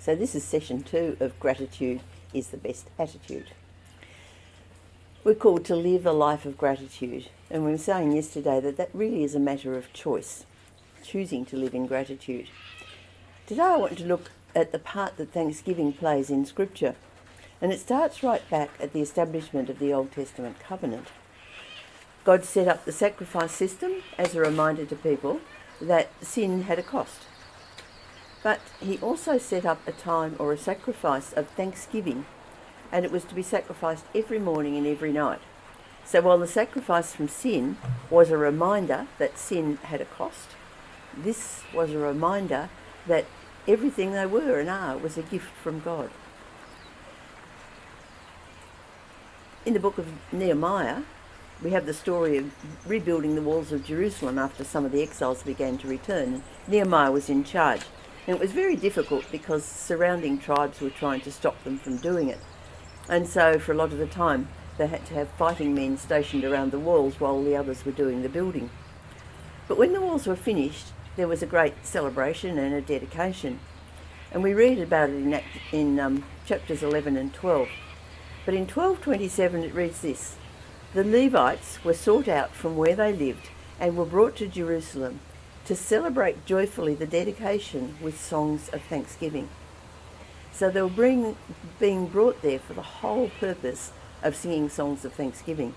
So this is session 2 of Gratitude is the Best Attitude. We're called to live a life of gratitude, and we were saying yesterday that really is a matter of choice, choosing to live in gratitude. Today I want to look at the part that Thanksgiving plays in Scripture, and it starts right back at the establishment of the Old Testament covenant. God set up the sacrifice system as a reminder to people that sin had a cost. But he also set up a time or a sacrifice of thanksgiving, and it was to be sacrificed every morning and every night. So while the sacrifice from sin was a reminder that sin had a cost, this was a reminder that everything they were and are was a gift from God. In the book of Nehemiah, we have the story of rebuilding the walls of Jerusalem after some of the exiles began to return. And Nehemiah was in charge. And it was very difficult because surrounding tribes were trying to stop them from doing it. And so for a lot of the time, they had to have fighting men stationed around the walls while the others were doing the building. But when the walls were finished, there was a great celebration and a dedication. And we read about it in chapters 11 and 12. But in 12:27 it reads this: "The Levites were sought out from where they lived and were brought to Jerusalem to celebrate joyfully the dedication with songs of thanksgiving." So they were being brought there for the whole purpose of singing songs of thanksgiving.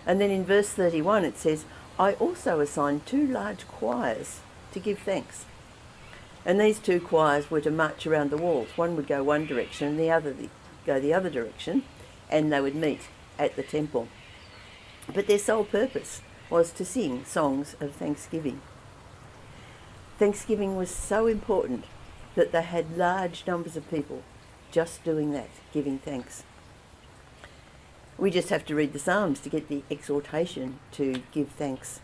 And then in verse 31 it says, "I also assigned 2 large choirs to give thanks." And these 2 choirs were to march around the walls. One would go one direction and the other go the other direction, and they would meet at the temple. But their sole purpose was to sing songs of thanksgiving. Thanksgiving was so important that they had large numbers of people just doing that, giving thanks. We just have to read the Psalms to get the exhortation to give thanks.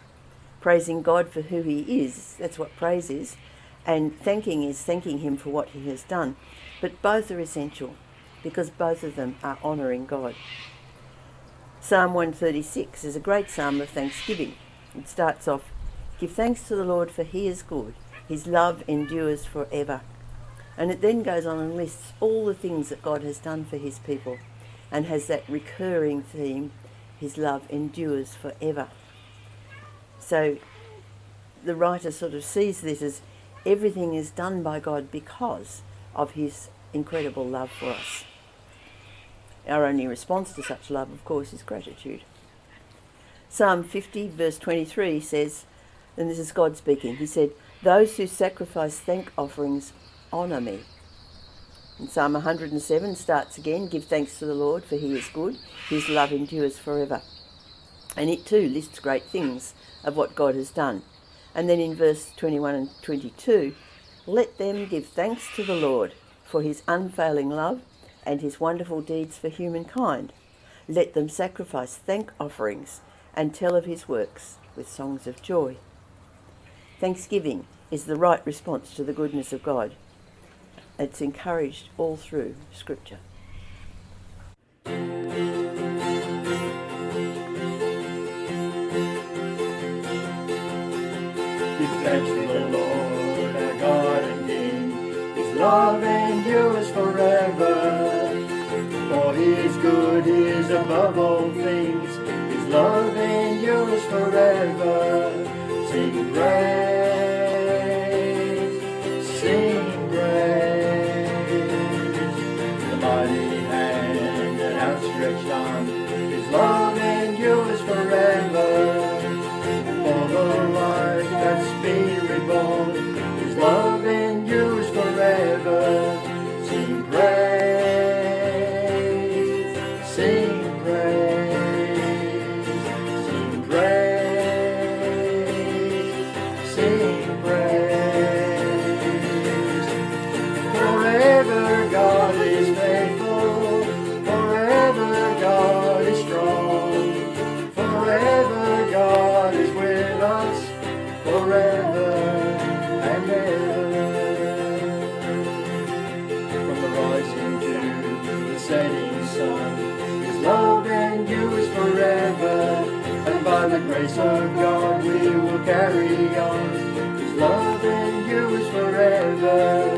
Praising God for who he is, that's what praise is, and thanking is thanking him for what he has done. But both are essential because both of them are honouring God. Psalm 136 is a great psalm of thanksgiving. It starts off, "Give thanks to the Lord for he is good. His love endures forever." And it then goes on and lists all the things that God has done for his people and has that recurring theme, his love endures forever. So the writer sort of sees this as everything is done by God because of his incredible love for us. Our only response to such love, of course, is gratitude. Psalm 50 verse 23 says, and this is God speaking, he said, "Those who sacrifice thank offerings honour me." And Psalm 107 starts again, "Give thanks to the Lord for he is good, his love endures forever." And it too lists great things of what God has done. And then in verse 21 and 22, "Let them give thanks to the Lord for his unfailing love and his wonderful deeds for humankind. Let them sacrifice thank offerings and tell of his works with songs of joy." Thanksgiving is the right response to the goodness of God. It's encouraged all through Scripture. Give thanks to the Lord, our God and King. His love endures forever. For he is good, he is above all things. His love endures forever. Sing praise, sing praise. The mighty hand and outstretched arm. His love endures forever. For the life that's been reborn, his love endures forever. Sing praise, sing praise, sing praise, sing praise. Forever God is faithful, forever God is strong, forever God is with us, forever and ever. From the rising to the setting sun, his love endures forever. And by the grace of God we will carry on. His love endures forever.